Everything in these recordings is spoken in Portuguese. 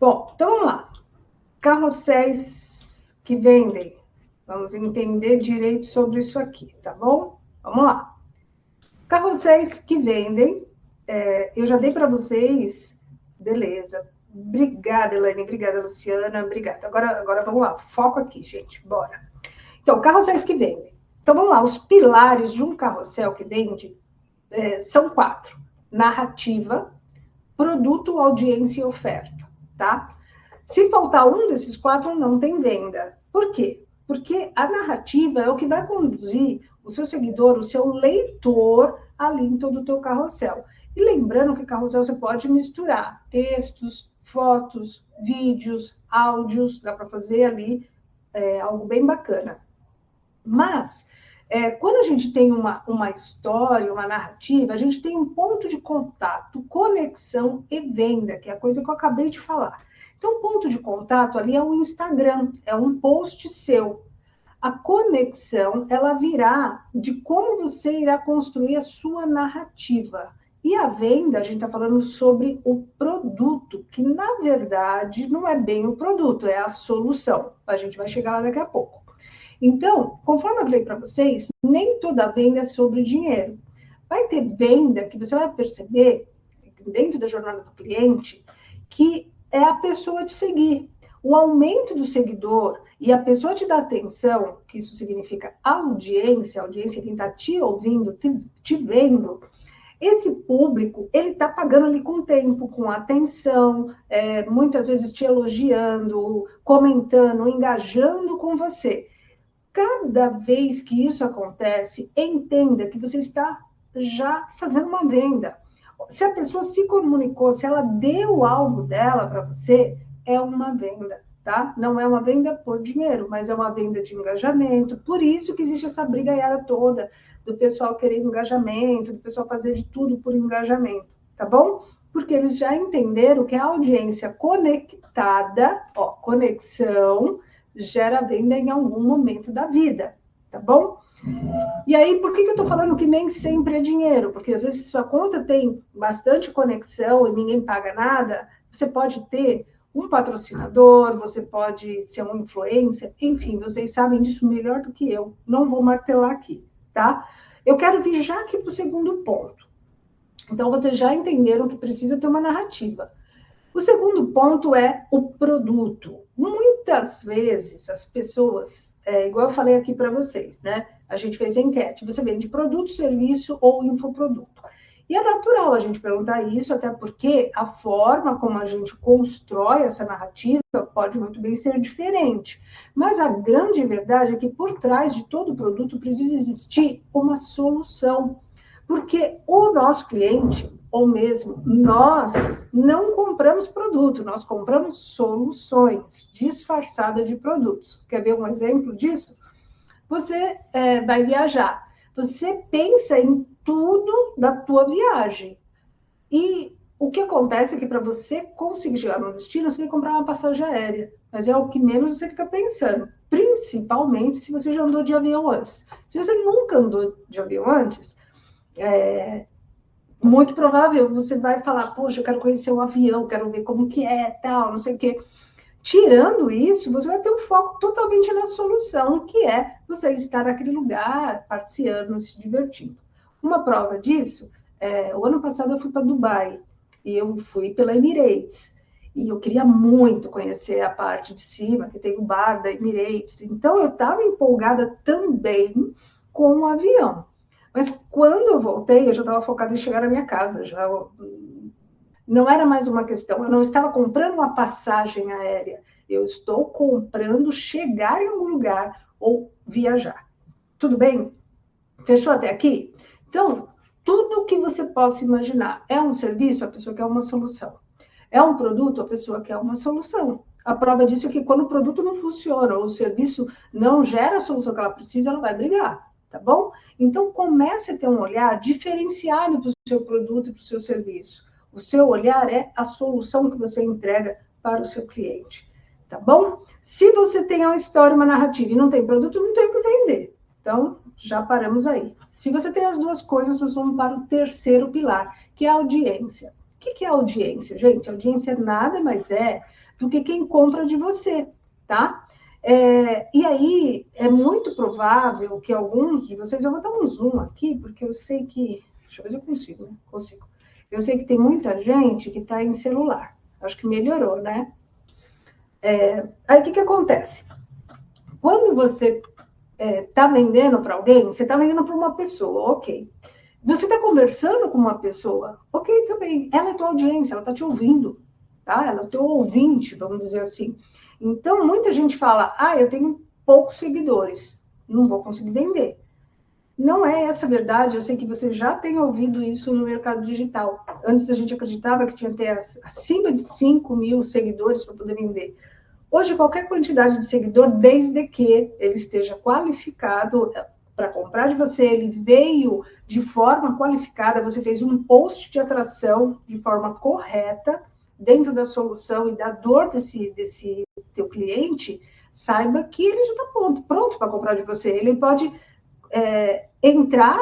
Bom, então vamos lá. Carrosséis que vendem. Vamos entender direito sobre isso aqui, tá bom? Vamos lá. Carrosséis que vendem. Eu já dei para vocês. Beleza. Obrigada, Elaine. Obrigada, Luciana. Obrigada. Agora vamos lá. Foco aqui, gente. Bora. Então, carrosséis que vendem. Então, vamos lá. Os pilares de um carrossel que vende são 4. Narrativa, produto, audiência e oferta, tá? Se faltar um desses 4, não tem venda. Por quê? Porque a narrativa é o que vai conduzir o seu seguidor, o seu leitor, ali em todo o teu carrossel. E lembrando que carrossel você pode misturar textos, fotos, vídeos, áudios, dá para fazer ali algo bem bacana. Mas, quando a gente tem uma história, uma narrativa, a gente tem um ponto de contato, conexão e venda, que é a coisa que eu acabei de falar. Então, o ponto de contato ali é o Instagram, é um post seu. A conexão, ela virá de como você irá construir a sua narrativa. E a venda, a gente está falando sobre o produto, que na verdade não é bem o produto, é a solução. A gente vai chegar lá daqui a pouco. Então, conforme eu falei para vocês, nem toda venda é sobre dinheiro. Vai ter venda que você vai perceber, dentro da jornada do cliente, que é a pessoa te seguir. O aumento do seguidor e a pessoa te dar atenção, que isso significa audiência quem está te ouvindo, te vendo, esse público, ele está pagando ali com tempo, com atenção, muitas vezes te elogiando, comentando, engajando com você. Cada vez que isso acontece, entenda que você está já fazendo uma venda. Se a pessoa se comunicou, se ela deu algo dela para você, é uma venda, tá? Não é uma venda por dinheiro, mas é uma venda de engajamento. Por isso que existe essa brigaiada toda do pessoal querer engajamento, do pessoal fazer de tudo por engajamento, tá bom? Porque eles já entenderam que a audiência conectada, conexão, gera venda em algum momento da vida, tá bom? E aí, por que eu tô falando que nem sempre é dinheiro? Porque às vezes sua conta tem bastante conexão e ninguém paga nada, você pode ter um patrocinador, você pode ser um influencer, enfim, vocês sabem disso melhor do que eu. Não vou martelar aqui, tá? Eu quero vir já aqui para o segundo ponto. Então, vocês já entenderam que precisa ter uma narrativa. O segundo ponto é o produto. Muitas vezes as pessoas, igual eu falei aqui para vocês, né? A gente fez a enquete, você vende produto, serviço ou infoproduto. E é natural a gente perguntar isso, até porque a forma como a gente constrói essa narrativa pode muito bem ser diferente. Mas a grande verdade é que por trás de todo produto precisa existir uma solução. Porque o nosso cliente, ou mesmo nós, não compramos produto, nós compramos soluções disfarçadas de produtos. Quer ver um exemplo disso? Você vai viajar, você pensa em tudo da tua viagem. E o que acontece é que para você conseguir chegar no destino, você tem que comprar uma passagem aérea. Mas é o que menos você fica pensando. Principalmente se você já andou de avião antes. Se você nunca andou de avião antes, muito provável você vai falar, poxa, eu quero conhecer um avião, quero ver como que é, tal, não sei o quê. Tirando isso, você vai ter um foco totalmente na solução, que é você estar naquele lugar, passeando, se divertindo. Uma prova disso, o ano passado eu fui para Dubai, e eu fui pela Emirates, e eu queria muito conhecer a parte de cima, que tem o bar da Emirates, então eu estava empolgada também com o avião. Mas quando eu voltei, eu já estava focada em chegar na minha casa, já não era mais uma questão, eu não estava comprando uma passagem aérea, eu estou comprando chegar em algum lugar ou viajar. Tudo bem? Fechou até aqui? Então, tudo que você possa imaginar. É um serviço, a pessoa quer uma solução. É um produto, a pessoa quer uma solução. A prova disso é que quando o produto não funciona ou o serviço não gera a solução que ela precisa, ela vai brigar, tá bom? Então, comece a ter um olhar diferenciado para o seu produto e para o seu serviço. O seu olhar é a solução que você entrega para o seu cliente, tá bom? Se você tem uma história, uma narrativa e não tem produto, não tem o que vender. Então, já paramos aí. Se você tem as duas coisas, nós vamos para o terceiro pilar, que é a audiência. O que é audiência, gente? Audiência nada mais é do que quem compra de você, tá? E aí, é muito provável que alguns de vocês... Eu vou dar um zoom aqui, porque eu sei que... Deixa eu ver se eu consigo, né? Consigo. Eu sei que tem muita gente que está em celular. Acho que melhorou, né? Aí, o que acontece? Quando você está vendendo para alguém, você está vendendo para uma pessoa, ok. Você está conversando com uma pessoa, ok, também. Ela é tua audiência, ela está te ouvindo, tá? Ela é teu ouvinte, vamos dizer assim. Então, muita gente fala, eu tenho poucos seguidores, não vou conseguir vender. Não é essa a verdade, eu sei que você já tem ouvido isso no mercado digital. Antes a gente acreditava que tinha que ter acima de 5 mil seguidores para poder vender. Hoje, qualquer quantidade de seguidor, desde que ele esteja qualificado para comprar de você, ele veio de forma qualificada, você fez um post de atração de forma correta, dentro da solução e da dor desse teu cliente, saiba que ele já está pronto para comprar de você. Ele pode entrar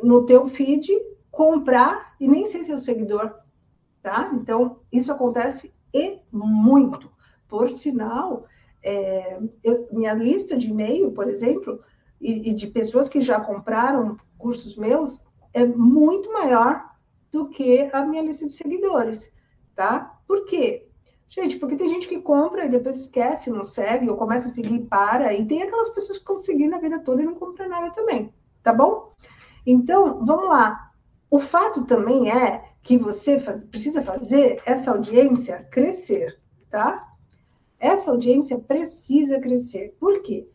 no teu feed, comprar e nem ser seu seguidor, tá? Então, isso acontece e muito. Por sinal, minha lista de e-mail, por exemplo, e de pessoas que já compraram cursos meus, é muito maior do que a minha lista de seguidores, tá? Por quê? Gente, porque tem gente que compra e depois esquece, não segue, ou começa a seguir e para, e tem aquelas pessoas que conseguiram a vida toda e não compram nada também, tá bom? Então, vamos lá. O fato também é que você precisa fazer essa audiência crescer, tá? Essa audiência precisa crescer. Por quê?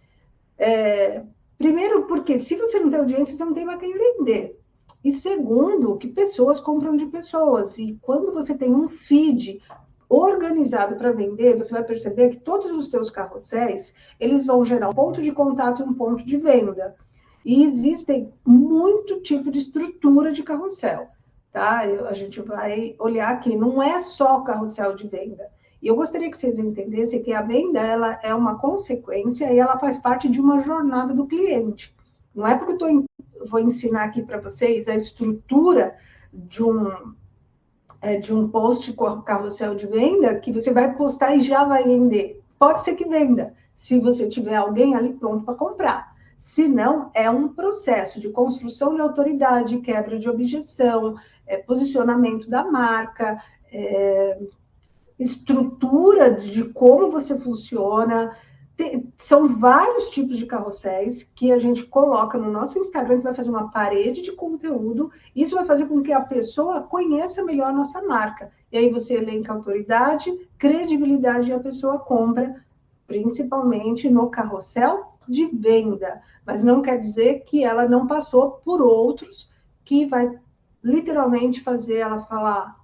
Primeiro, porque se você não tem audiência, você não tem mais quem vender. E segundo, que pessoas compram de pessoas. E quando você tem um feed organizado para vender, você vai perceber que todos os teus carrosséis, eles vão gerar um ponto de contato e um ponto de venda. E existem muito tipo de estrutura de carrossel, tá? A gente vai olhar aqui, não é só carrossel de venda. E eu gostaria que vocês entendessem que a venda, ela é uma consequência e ela faz parte de uma jornada do cliente. Não é porque eu vou ensinar aqui para vocês a estrutura de um post com carrossel de venda que você vai postar e já vai vender. Pode ser que venda, se você tiver alguém ali pronto para comprar. Se não, é um processo de construção de autoridade, quebra de objeção, posicionamento da marca, estrutura de como você funciona. São vários tipos de carrosséis que a gente coloca no nosso Instagram, que vai fazer uma parede de conteúdo. Isso vai fazer com que a pessoa conheça melhor a nossa marca. E aí você elenca autoridade, credibilidade, e a pessoa compra, principalmente no carrossel de venda. Mas não quer dizer que ela não passou por outros que vai literalmente fazer ela falar: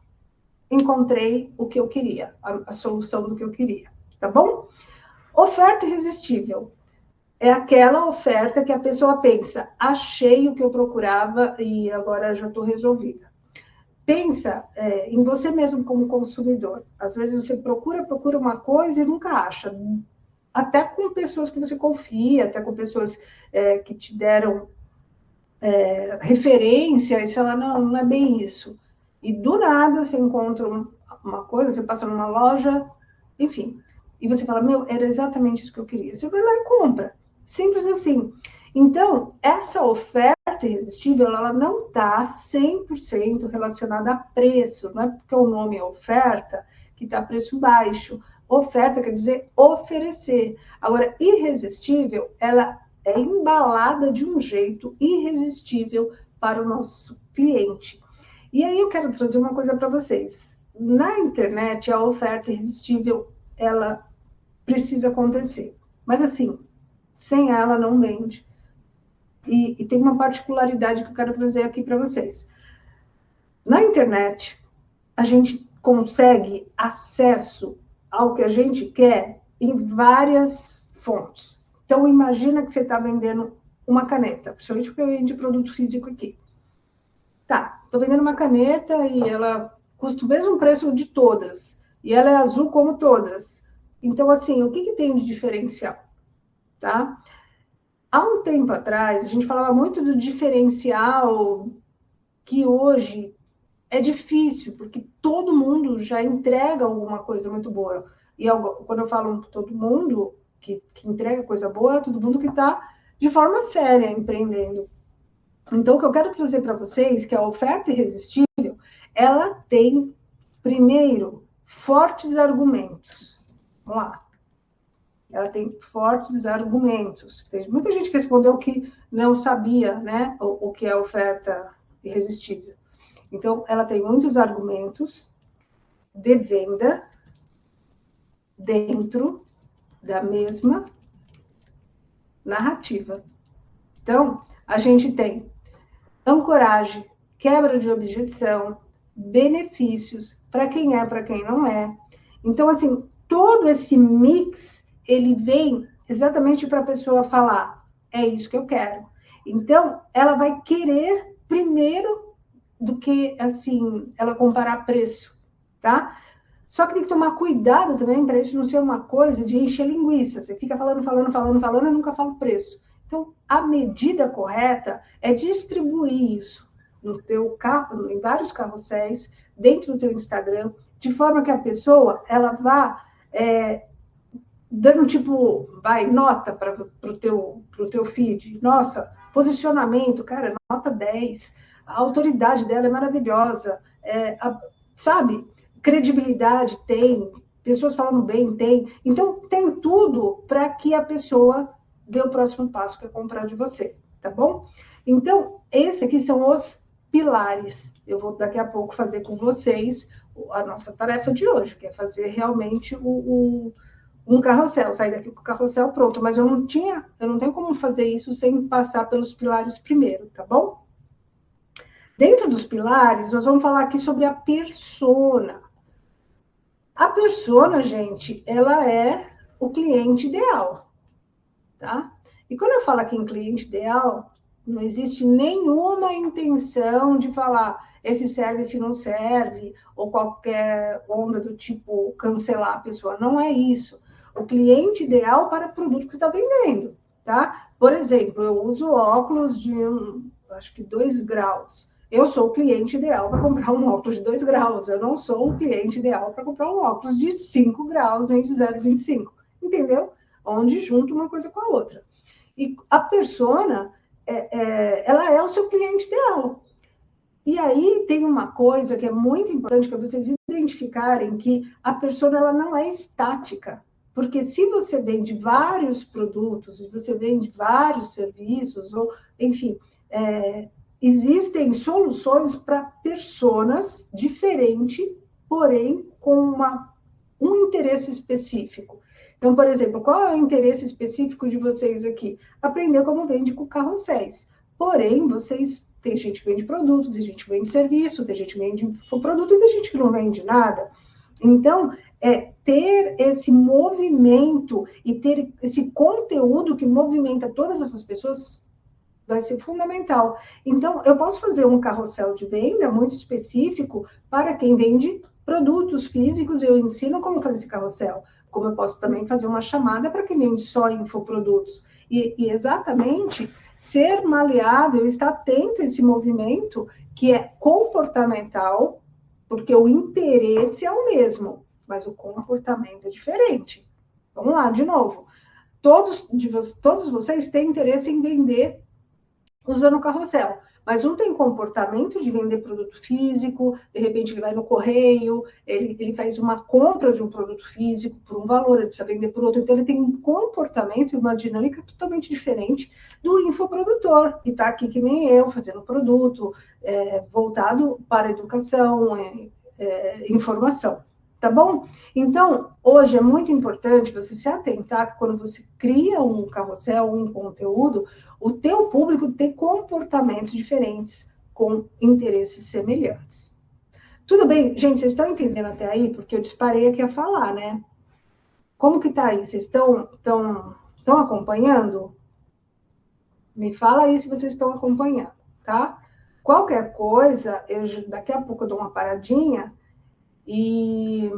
encontrei o que eu queria, a solução do que eu queria, tá bom? Oferta irresistível é aquela oferta que a pessoa pensa: achei o que eu procurava e agora já estou resolvida. Pensa em você mesmo como consumidor. Às vezes você procura uma coisa e nunca acha. Até com pessoas que você confia, até com pessoas que te deram referência, e você fala: não é bem isso. E do nada você encontra uma coisa, você passa numa loja, enfim, e você fala: meu, era exatamente isso que eu queria. Você vai lá e compra. Simples assim. Então, essa oferta irresistível, ela não está 100% relacionada a preço. Não é porque o nome é oferta que está preço baixo. Oferta quer dizer oferecer. Agora, irresistível, ela é embalada de um jeito irresistível para o nosso cliente. E aí eu quero trazer uma coisa para vocês. Na internet, a oferta irresistível, ela precisa acontecer. Mas assim, sem ela não vende. E tem uma particularidade que eu quero trazer aqui para vocês. Na internet, a gente consegue acesso ao que a gente quer em várias fontes. Então, imagina que você está vendendo uma caneta, principalmente porque eu vendo produto físico aqui. Tá, estou vendendo uma caneta e ela custa o mesmo preço de todas. E ela é azul como todas. Então, assim, o que tem de diferencial? Tá? Há um tempo atrás, a gente falava muito do diferencial que hoje é difícil, porque todo mundo já entrega alguma coisa muito boa. E quando eu falo todo mundo que entrega coisa boa, é todo mundo que está de forma séria empreendendo. Então, o que eu quero trazer para vocês, que a oferta irresistível, ela tem, primeiro, fortes argumentos. Vamos lá. Ela tem fortes argumentos. Tem muita gente que respondeu que não sabia, né, o que é oferta irresistível. Então, ela tem muitos argumentos de venda dentro da mesma narrativa. Então, a gente tem ancoragem, quebra de objeção, benefícios, para quem é, para quem não é. Então, assim, todo esse mix, ele vem exatamente para a pessoa falar, é isso que eu quero. Então, ela vai querer primeiro do que, assim, ela comparar preço, tá? Só que tem que tomar cuidado também para isso não ser uma coisa de encher linguiça. Você fica falando e nunca fala o preço. Então, a medida correta é distribuir isso no teu carro, em vários carrosséis, dentro do teu Instagram, de forma que a pessoa ela vá dando nota para o teu feed. Nossa, posicionamento, cara, nota 10. A autoridade dela é maravilhosa. Sabe? Credibilidade tem, pessoas falando bem tem. Então, tem tudo para que a pessoa dê o próximo passo, que é comprar de você, tá bom? Então, esses aqui são os pilares. Eu vou daqui a pouco fazer com vocês a nossa tarefa de hoje, que é fazer realmente um carrossel, sair daqui com o carrossel pronto, mas eu não tenho como fazer isso sem passar pelos pilares primeiro, tá bom? Dentro dos pilares, nós vamos falar aqui sobre a persona. A persona, gente, ela é o cliente ideal, tá? E quando eu falo aqui em cliente ideal, não existe nenhuma intenção de falar esse serve, esse não serve, ou qualquer onda do tipo cancelar a pessoa. Não é isso. O cliente ideal para o produto que você está vendendo, tá? Por exemplo, eu uso óculos de, acho que 2 graus. Eu sou o cliente ideal para comprar um óculos de 2 graus. Eu não sou o cliente ideal para comprar um óculos de 5 graus, nem de 0,25. Entendeu? Onde junta uma coisa com a outra. E a persona, ela é o seu cliente ideal. E aí tem uma coisa que é muito importante, que é vocês identificarem que a persona ela não é estática. Porque se você vende vários produtos, se você vende vários serviços, ou, enfim, existem soluções para personas diferentes, porém com um interesse específico. Então, por exemplo, qual é o interesse específico de vocês aqui? Aprender como vende com carrosséis. Porém, tem gente que vende produto, tem gente que vende serviço, tem gente que vende produto e tem gente que não vende nada. Então, ter esse movimento e ter esse conteúdo que movimenta todas essas pessoas vai ser fundamental. Então, eu posso fazer um carrossel de venda muito específico para quem vende produtos físicos, eu ensino como fazer esse carrossel. Como eu posso também fazer uma chamada para quem vende só infoprodutos. E exatamente ser maleável, estar atento a esse movimento que é comportamental, porque o interesse é o mesmo, mas o comportamento é diferente. Vamos lá, de novo. Todos vocês têm interesse em vender usando o carrossel, mas um tem comportamento de vender produto físico, de repente ele vai no correio, ele faz uma compra de um produto físico por um valor, ele precisa vender por outro, então ele tem um comportamento e uma dinâmica totalmente diferente do infoprodutor, que está aqui que nem eu, fazendo produto, voltado para educação, informação. Tá bom? Então, hoje é muito importante você se atentar que quando você cria um carrossel, um conteúdo, o teu público tem comportamentos diferentes, com interesses semelhantes. Tudo bem? Gente, vocês estão entendendo até aí? Porque eu disparei aqui a falar, né? Como que tá aí? Vocês estão acompanhando? Me fala aí se vocês estão acompanhando, tá? Qualquer coisa, daqui a pouco eu dou uma paradinha e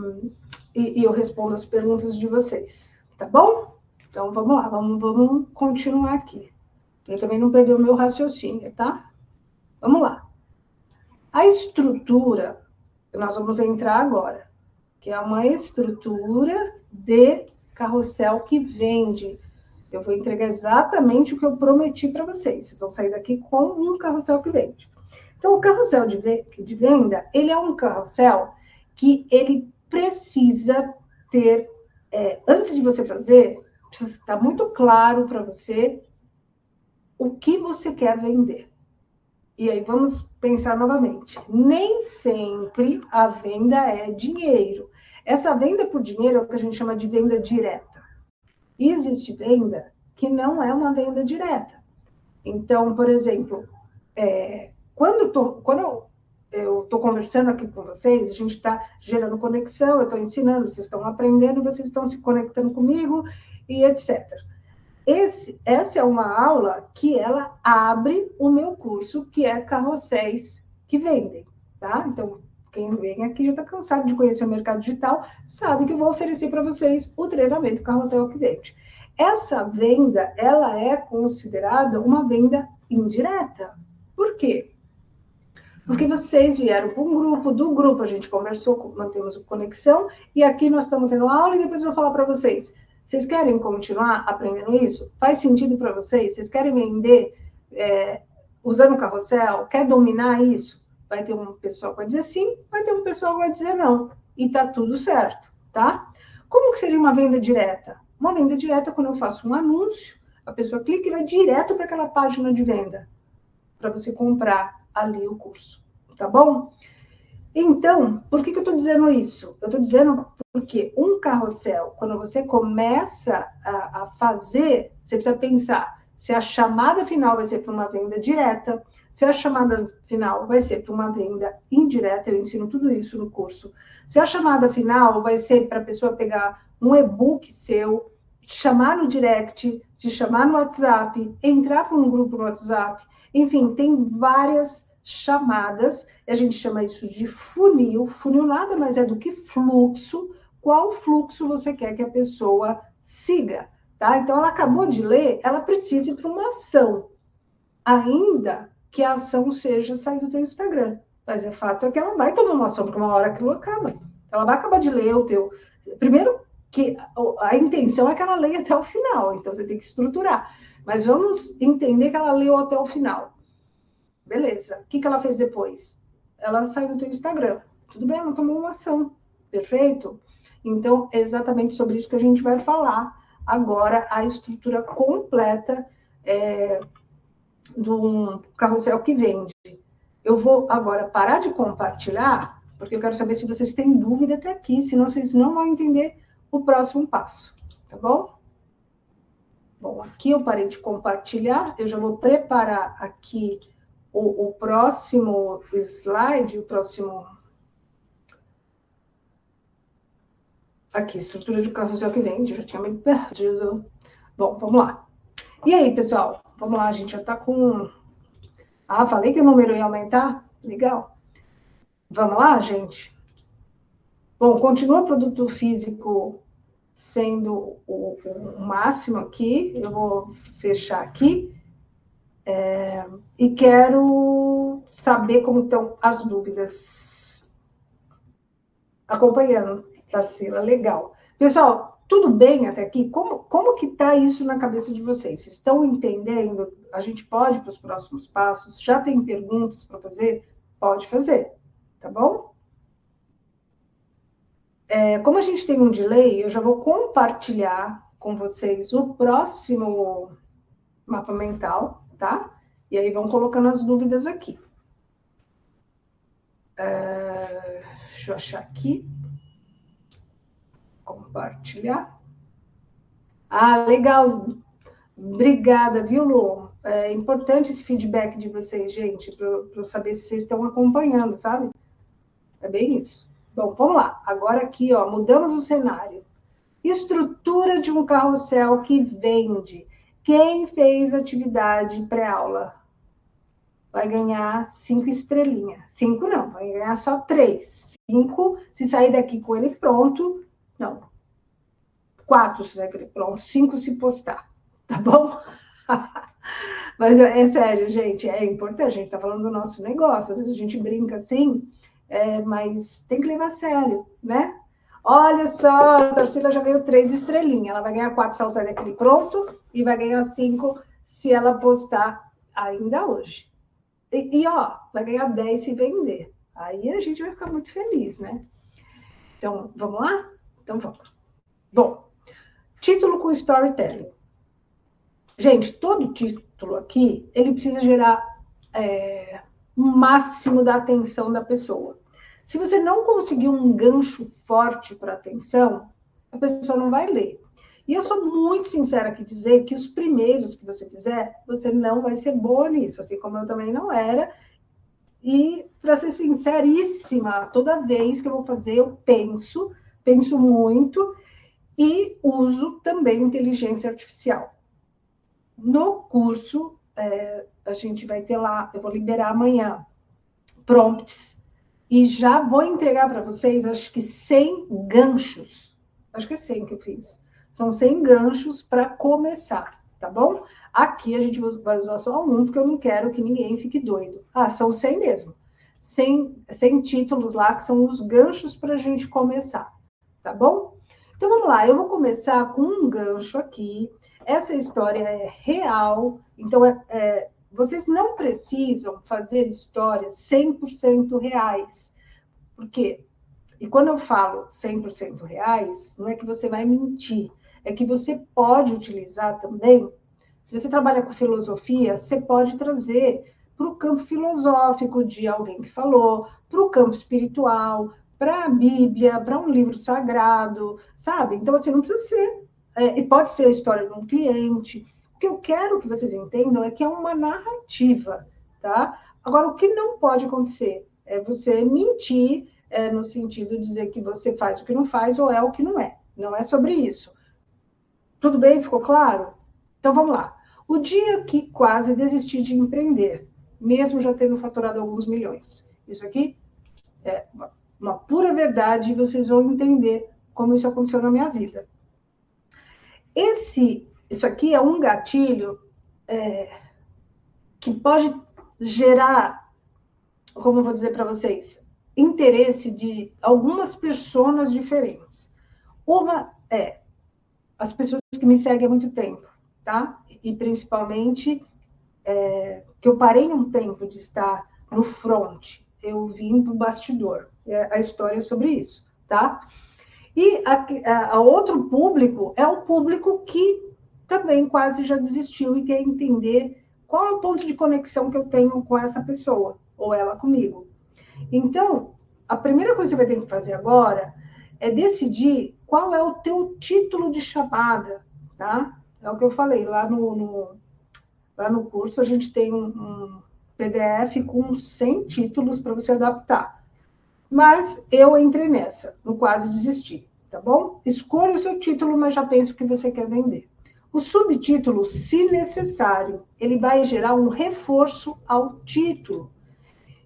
eu respondo as perguntas de vocês, tá bom? Então, vamos lá, vamos continuar aqui. Eu também não perdi o meu raciocínio, tá? Vamos lá. A estrutura, nós vamos entrar agora, que é uma estrutura de carrossel que vende. Eu vou entregar exatamente o que eu prometi para vocês. Vocês vão sair daqui com um carrossel que vende. Então, o carrossel de venda, ele é um carrossel que ele precisa ter, antes de você fazer, precisa estar muito claro para você o que você quer vender. E aí vamos pensar novamente. Nem sempre a venda é dinheiro. Essa venda por dinheiro é o que a gente chama de venda direta. Existe venda que não é uma venda direta. Então, por exemplo, quando eu estou conversando aqui com vocês, a gente está gerando conexão, eu estou ensinando, vocês estão aprendendo, vocês estão se conectando comigo e etc. Essa é uma aula que ela abre o meu curso, que é Carrosséis que Vendem, tá? Então, quem vem aqui já está cansado de conhecer o mercado digital, sabe que eu vou oferecer para vocês o treinamento Carrossel que Vende. Essa venda, ela é considerada uma venda indireta. Por quê? Porque vocês vieram para um grupo, do grupo a gente conversou, mantemos conexão, e aqui nós estamos tendo aula, e depois eu vou falar para vocês. Vocês querem continuar aprendendo isso? Faz sentido para vocês? Vocês querem vender usando carrossel? Quer dominar isso? Vai ter um pessoal que vai dizer sim, vai ter um pessoal que vai dizer não. E tá tudo certo, tá? Como que seria uma venda direta? Uma venda direta, quando eu faço um anúncio, a pessoa clica e vai direto para aquela página de venda, para você comprar ali o curso, tá bom? Então, por que eu estou dizendo isso? Eu estou dizendo porque um carrossel, quando você começa a fazer, você precisa pensar se a chamada final vai ser para uma venda direta, se a chamada final vai ser para uma venda indireta, eu ensino tudo isso no curso. Se a chamada final vai ser para a pessoa pegar um e-book seu, te chamar no direct, te chamar no WhatsApp, entrar para um grupo no WhatsApp, enfim, tem várias chamadas, a gente chama isso de funil. Funil nada mais é do que fluxo. Qual fluxo você quer que a pessoa siga, tá? Então, ela acabou de ler, ela precisa ir para uma ação, ainda que a ação seja sair do teu Instagram. Mas o fato é que ela vai tomar uma ação, porque uma hora aquilo acaba. Ela vai acabar de ler o teu... Primeiro, que a intenção é que ela leia até o final, então você tem que estruturar. Mas vamos entender que ela leu até o final. Beleza. O que ela fez depois? Ela saiu do teu Instagram. Tudo bem, ela tomou uma ação. Perfeito? Então, é exatamente sobre isso que a gente vai falar agora, a estrutura completa do carrossel que vende. Eu vou agora parar de compartilhar, porque eu quero saber se vocês têm dúvida até aqui, senão vocês não vão entender o próximo passo, tá bom? Bom, aqui eu parei de compartilhar, eu já vou preparar aqui o próximo slide, o próximo... Aqui, estrutura de carrossel que vende, já tinha me perdido. Bom, vamos lá. E aí, pessoal? Vamos lá, a gente já tá com... Ah, falei que o número ia aumentar? Legal. Vamos lá, gente? Bom, continua o produto físico sendo o máximo aqui. Eu vou fechar aqui. E quero saber como estão as dúvidas. Acompanhando, Tarsila, legal. Pessoal, tudo bem até aqui? Como que está isso na cabeça de vocês? Vocês estão entendendo? A gente pode ir para os próximos passos? Já tem perguntas para fazer? Pode fazer, tá bom? Como a gente tem um delay, eu já vou compartilhar com vocês o próximo mapa mental, tá? E aí vão colocando as dúvidas aqui. Deixa eu achar aqui. Compartilhar. Ah, legal. Obrigada, viu, Lu? É importante esse feedback de vocês, gente, para eu saber se vocês estão acompanhando, sabe? É bem isso. Bom, vamos lá. Agora aqui, ó, mudamos o cenário. Estrutura de um carrossel que vende. Quem fez atividade pré-aula vai ganhar 5 estrelinhas. 5 não, vai ganhar só 3. 5, se sair daqui com ele pronto, não. 4 se sair com ele pronto, 5 se postar, tá bom? Mas é sério, gente, é importante, a gente está falando do nosso negócio, às vezes a gente brinca assim, mas tem que levar a sério, né? Olha só, a Tarsila já ganhou 3 estrelinhas, ela vai ganhar 4 se ela sair daquele pronto, e vai ganhar 5 se ela postar ainda hoje. Ó, vai ganhar 10 se vender. Aí a gente vai ficar muito feliz, né? Então, vamos lá? Então, vamos. Bom, título com storytelling. Gente, todo título aqui, ele precisa gerar o máximo da atenção da pessoa. Se você não conseguir um gancho forte para atenção, a pessoa não vai ler. E eu sou muito sincera aqui dizer que os primeiros que você fizer, você não vai ser boa nisso, assim como eu também não era. E, para ser sinceríssima, toda vez que eu vou fazer, eu penso muito e uso também inteligência artificial. No curso, a gente vai ter lá, eu vou liberar amanhã, prompts, e já vou entregar para vocês, acho que 100 ganchos. Acho que é 100 que eu fiz. São 100 ganchos para começar, tá bom? Aqui a gente vai usar só um, porque eu não quero que ninguém fique doido. Ah, são 100 mesmo. 100 títulos lá, que são os ganchos para a gente começar, tá bom? Então, vamos lá. Eu vou começar com um gancho aqui. Essa história é real, então vocês não precisam fazer histórias 100% reais. Por quê? E quando eu falo 100% reais, não é que você vai mentir, é que você pode utilizar também. Se você trabalha com filosofia, você pode trazer para o campo filosófico de alguém que falou, para o campo espiritual, para a Bíblia, para um livro sagrado, sabe? Então, assim, não precisa ser. E pode ser a história de um cliente. O que eu quero que vocês entendam é que é uma narrativa, tá? Agora, o que não pode acontecer é você mentir, no sentido de dizer que você faz o que não faz ou é o que não é. Não é sobre isso. Tudo bem? Ficou claro? Então, vamos lá. O dia que quase desisti de empreender, mesmo já tendo faturado alguns milhões. Isso aqui é uma pura verdade e vocês vão entender como isso aconteceu na minha vida. Isso aqui é um gatilho que pode gerar, como eu vou dizer para vocês, interesse de algumas pessoas diferentes. Uma é as pessoas que me seguem há muito tempo, tá? E principalmente que eu parei um tempo de estar no front, eu vim para o bastidor. A história é sobre isso, tá? E a outro público é o público que também quase já desistiu e quer entender qual é o ponto de conexão que eu tenho com essa pessoa, ou ela comigo. Então, a primeira coisa que você vai ter que fazer agora é decidir qual é o teu título de chamada, tá? É o que eu falei, lá no curso a gente tem um PDF com 100 títulos para você adaptar. Mas eu entrei nessa, no quase desistir, tá bom? Escolha o seu título, mas já pense o que você quer vender. O subtítulo, se necessário, ele vai gerar um reforço ao título.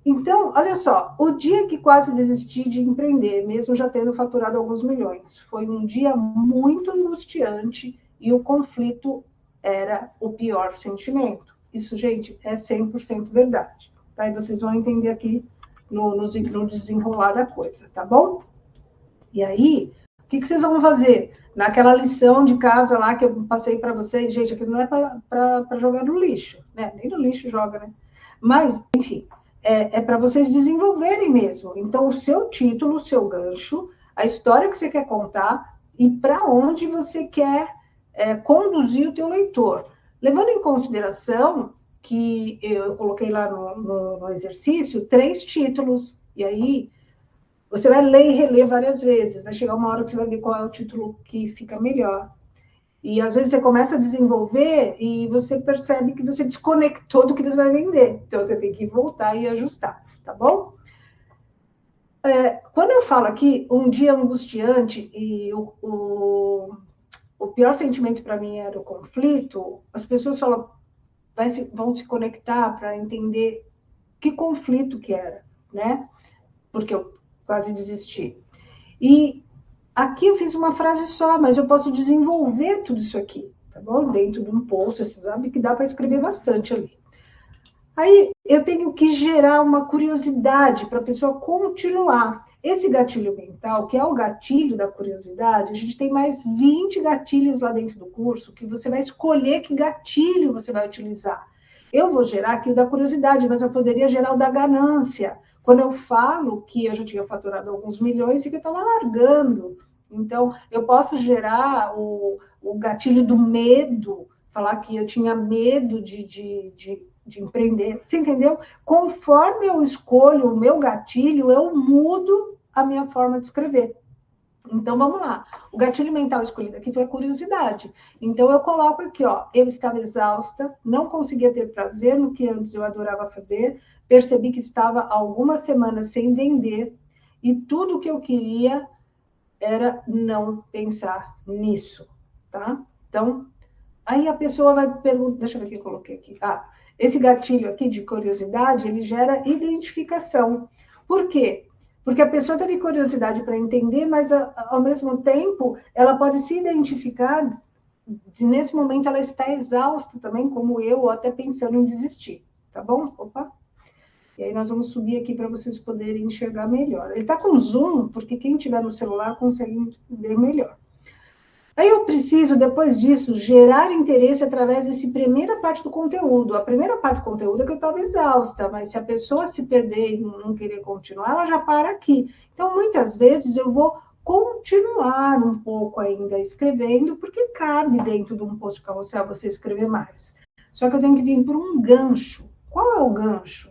Então, olha só, o dia que quase desisti de empreender, mesmo já tendo faturado alguns milhões, foi um dia muito angustiante e o conflito era o pior sentimento. Isso, gente, é 100% verdade. Tá? E vocês vão entender aqui no desenrolar da coisa, tá bom? E aí, o que vocês vão fazer? Naquela lição de casa lá que eu passei para vocês, gente, aquilo não é para jogar no lixo, né? Nem no lixo joga, né? Mas, enfim, é para vocês desenvolverem mesmo. Então, o seu título, o seu gancho, a história que você quer contar e para onde você quer conduzir o teu leitor. Levando em consideração que eu coloquei lá no exercício 3 títulos, e aí você vai ler e reler várias vezes, vai chegar uma hora que você vai ver qual é o título que fica melhor. E às vezes você começa a desenvolver e você percebe que você desconectou do que você vai vender. Então você tem que voltar e ajustar, tá bom? Quando eu falo aqui, um dia angustiante e o pior sentimento para mim era o conflito, as pessoas falam, vão se conectar para entender que conflito que era, né? Porque eu quase desisti. E aqui eu fiz uma frase só, mas eu posso desenvolver tudo isso aqui, tá bom? Dentro de um post, você sabe que dá para escrever bastante ali. Aí eu tenho que gerar uma curiosidade para a pessoa continuar. Esse gatilho mental, que é o gatilho da curiosidade, a gente tem mais 20 gatilhos lá dentro do curso, que você vai escolher que gatilho você vai utilizar. Eu vou gerar aqui o da curiosidade, mas eu poderia gerar o da ganância. Quando eu falo que eu já tinha faturado alguns milhões e que eu estava largando. Então, eu posso gerar o gatilho do medo, falar que eu tinha medo de empreender. Você entendeu? Conforme eu escolho o meu gatilho, eu mudo a minha forma de escrever. Então, vamos lá. O gatilho mental escolhido aqui foi a curiosidade. Então, eu coloco aqui, ó, eu estava exausta, não conseguia ter prazer no que antes eu adorava fazer, percebi que estava há algumas semanas sem vender, e tudo que eu queria era não pensar nisso, tá? Então, aí a pessoa vai perguntar, deixa eu ver o que eu coloquei aqui. Esse gatilho aqui de curiosidade, ele gera identificação. Por quê? Porque a pessoa teve curiosidade para entender, mas ao mesmo tempo ela pode se identificar de nesse momento ela está exausta também, como eu, ou até pensando em desistir, tá bom? Opa! E aí nós vamos subir aqui para vocês poderem enxergar melhor. Ele está com zoom, porque quem tiver no celular consegue ver melhor. Aí eu preciso, depois disso, gerar interesse através dessa primeira parte do conteúdo. A primeira parte do conteúdo é que eu estava exausta, mas se a pessoa se perder e não querer continuar, ela já para aqui. Então, muitas vezes, eu vou continuar um pouco ainda escrevendo, porque cabe dentro de um post carrossel você escrever mais. Só que eu tenho que vir por um gancho. Qual é o gancho?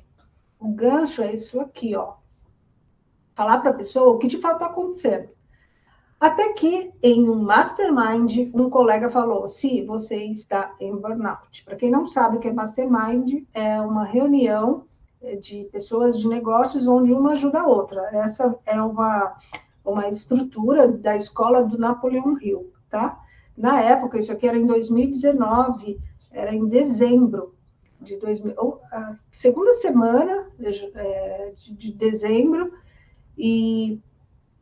O gancho é isso aqui, ó. Falar para a pessoa o que de fato está acontecendo. Até que, em um mastermind, um colega falou, se você está em burnout. Para quem não sabe o que é mastermind, é uma reunião de pessoas de negócios onde uma ajuda a outra. Essa é uma estrutura da escola do Napoleão Hill, tá? Na época, isso aqui era em 2019, era em dezembro de 2000, a segunda semana de dezembro, e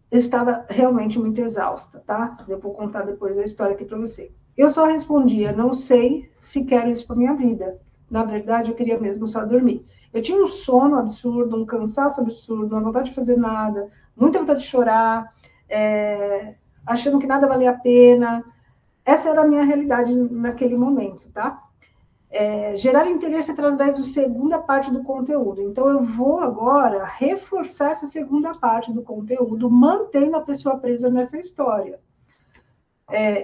eu estava realmente muito exausta, tá? Eu vou contar depois a história aqui para você. Eu só respondia, não sei se quero isso para minha vida. Na verdade, eu queria mesmo só dormir. Eu tinha um sono absurdo, um cansaço absurdo, uma vontade de fazer nada, muita vontade de chorar, achando que nada valia a pena. Essa era a minha realidade naquele momento, tá? Gerar interesse através da segunda parte do conteúdo. Então, eu vou agora reforçar essa segunda parte do conteúdo, mantendo a pessoa presa nessa história.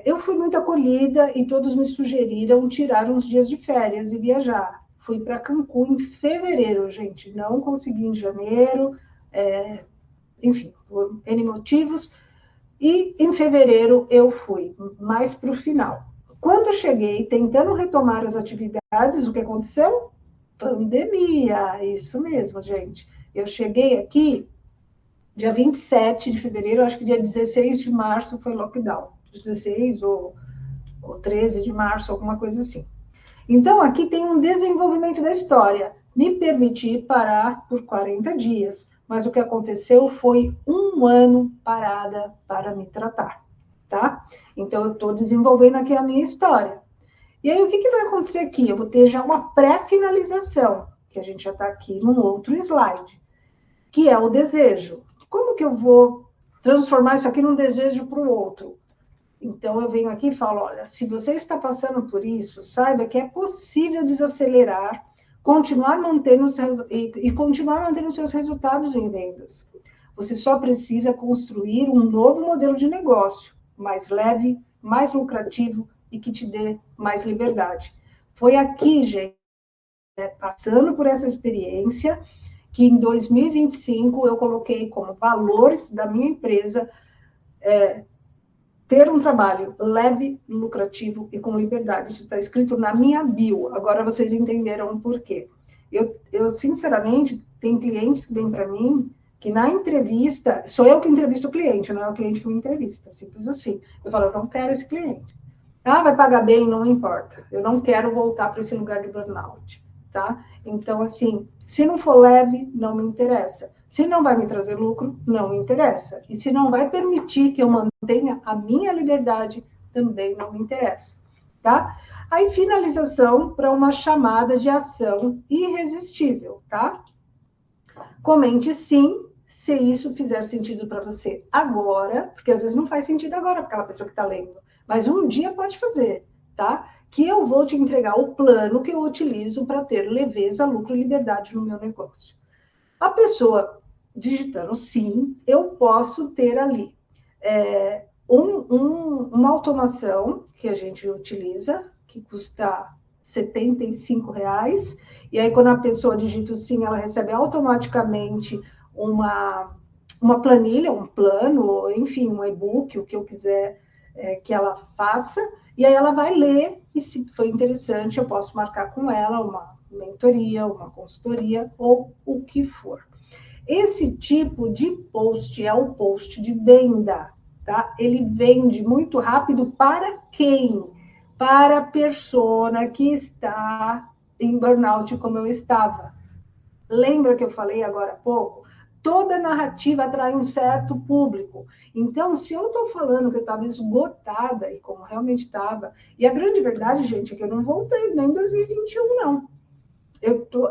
Eu fui muito acolhida e todos me sugeriram tirar uns dias de férias e viajar. Fui para Cancún em fevereiro, gente. Não consegui em janeiro, enfim, por N motivos. E em fevereiro eu fui, mais para o final. Quando cheguei, tentando retomar as atividades, o que aconteceu? Pandemia, isso mesmo, gente. Eu cheguei aqui dia 27 de fevereiro, acho que dia 16 de março foi lockdown. 16 ou 13 de março, alguma coisa assim. Então, aqui tem um desenvolvimento da história. Me permiti parar por 40 dias, mas o que aconteceu foi 1 ano parada para me tratar, tá? Então, eu estou desenvolvendo aqui a minha história. E aí, o que vai acontecer aqui? Eu vou ter já uma pré-finalização, que a gente já está aqui num outro slide, que é o desejo. Como que eu vou transformar isso aqui num desejo para o outro? Então, eu venho aqui e falo, olha, se você está passando por isso, saiba que é possível desacelerar, continuar mantendo continuar mantendo seus resultados em vendas. Você só precisa construir um novo modelo de negócio, mais leve, mais lucrativo e que te dê mais liberdade. Foi aqui, gente, passando por essa experiência, que em 2025 eu coloquei como valores da minha empresa ter um trabalho leve, lucrativo e com liberdade. Isso está escrito na minha bio. Agora vocês entenderam o porquê. Eu sinceramente, tem clientes que vêm para mim que na entrevista, sou eu que entrevisto o cliente, não é o cliente que me entrevista, simples assim. Eu falo, eu não quero esse cliente. Vai pagar bem, não importa. Eu não quero voltar para esse lugar de burnout, tá? Então, assim, se não for leve, não me interessa. Se não vai me trazer lucro, não me interessa. E se não vai permitir que eu mantenha a minha liberdade, também não me interessa. tá? Aí, finalização para uma chamada de ação irresistível, tá? Comente sim, se isso fizer sentido para você agora, porque às vezes não faz sentido agora para aquela pessoa que está lendo, mas um dia pode fazer, tá? Que eu vou te entregar o plano que eu utilizo para ter leveza, lucro e liberdade no meu negócio. A pessoa digitando sim, eu posso ter ali uma automação que a gente utiliza, que custa R$ 75, e aí quando a pessoa digita o sim, ela recebe automaticamente uma planilha, um plano, enfim, um e-book, o que eu quiser que ela faça, e aí ela vai ler, e se for interessante, eu posso marcar com ela uma mentoria, uma consultoria, ou o que for. Esse tipo de post é o post de venda, tá? Ele vende muito rápido para quem? Para a persona que está em burnout, como eu estava. Lembra que eu falei agora há pouco? Toda narrativa atrai um certo público. Então, se eu estou falando que eu estava esgotada, e como realmente estava, e a grande verdade, gente, é que eu não voltei nem em 2021, não.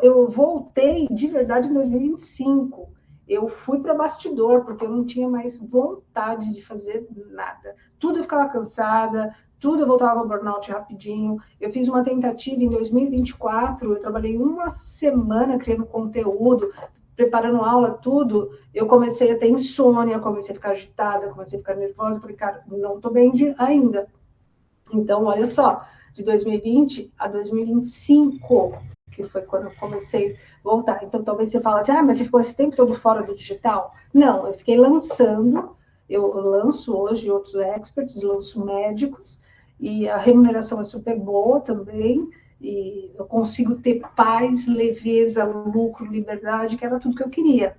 Eu voltei de verdade em 2025. Eu fui para bastidor, porque eu não tinha mais vontade de fazer nada. Tudo eu ficava cansada, tudo eu voltava ao burnout rapidinho. Eu fiz uma tentativa em 2024, eu trabalhei uma semana criando conteúdo, preparando aula, tudo. Eu comecei a ter insônia, comecei a ficar agitada, comecei a ficar nervosa. Falei, cara, não estou bem ainda. Então, olha só, de 2020 a 2025, que foi quando eu comecei a voltar. Então, talvez você fale assim, mas você ficou esse tempo todo fora do digital? Não, eu fiquei lançando, eu lanço hoje outros experts, lanço médicos, e a remuneração é super boa também, e eu consigo ter paz, leveza, lucro, liberdade, que era tudo que eu queria.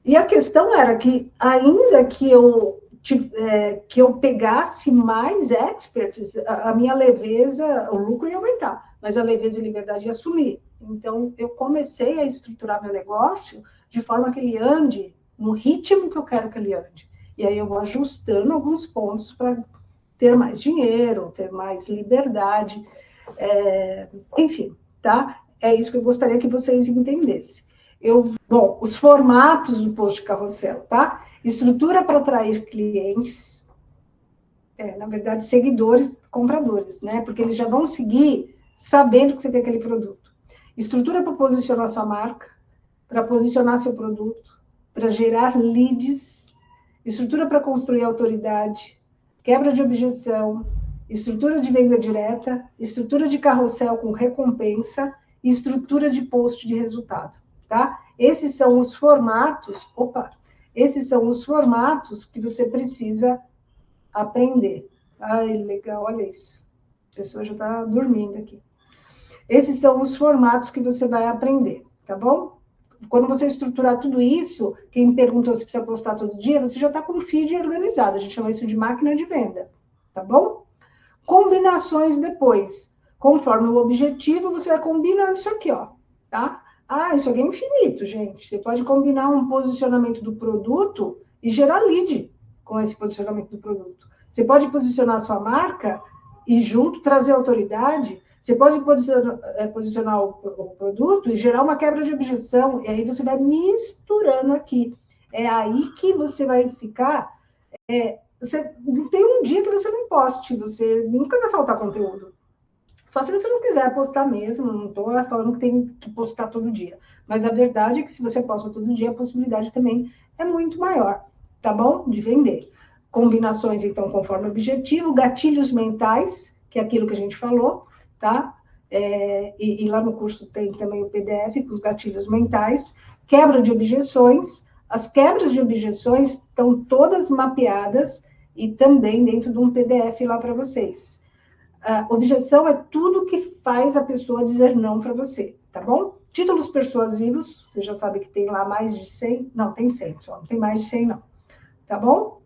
E a questão era que, ainda que eu pegasse mais experts, a minha leveza, o lucro ia aumentar, mas a leveza e liberdade ia sumir. Então, eu comecei a estruturar meu negócio de forma que ele ande no ritmo que eu quero que ele ande. E aí eu vou ajustando alguns pontos para ter mais dinheiro, ter mais liberdade, enfim, tá? É isso que eu gostaria que vocês entendessem. Bom, os formatos do post carrossel, tá? Estrutura para atrair clientes, na verdade, seguidores, compradores, né? Porque eles já vão seguir sabendo que você tem aquele produto. Estrutura para posicionar sua marca, para posicionar seu produto, para gerar leads, estrutura para construir autoridade, quebra de objeção, estrutura de venda direta, estrutura de carrossel com recompensa e estrutura de post de resultado, tá? Esses são os formatos, que você precisa aprender. Ai, legal, olha isso. A pessoa já está dormindo aqui. Esses são os formatos que você vai aprender, tá bom? Quando você estruturar tudo isso, quem perguntou se precisa postar todo dia, você já está com o feed organizado. A gente chama isso de máquina de venda, tá bom? Combinações depois. Conforme o objetivo, você vai combinando isso aqui, ó, tá? Isso aqui é infinito, gente. Você pode combinar um posicionamento do produto e gerar lead com esse posicionamento do produto. Você pode posicionar a sua marca e junto trazer autoridade. Você pode posicionar o produto e gerar uma quebra de objeção, e aí você vai misturando aqui. É aí que você vai ficar... não tem um dia que você não poste, você nunca vai faltar conteúdo. Só se você não quiser postar mesmo, não estou falando que tem que postar todo dia. Mas a verdade é que se você posta todo dia, a possibilidade também é muito maior, tá bom? De vender. Combinações, então, conforme o objetivo, gatilhos mentais, que é aquilo que a gente falou, tá? E lá no curso tem também o PDF com os gatilhos mentais, quebra de objeções. As quebras de objeções estão todas mapeadas e também dentro de um PDF lá para vocês. Objeção é tudo que faz a pessoa dizer não para você, tá bom? Títulos persuasivos, você já sabe que tem lá mais de 100, não, tem 100 só, não tem mais de 100 não, tá bom?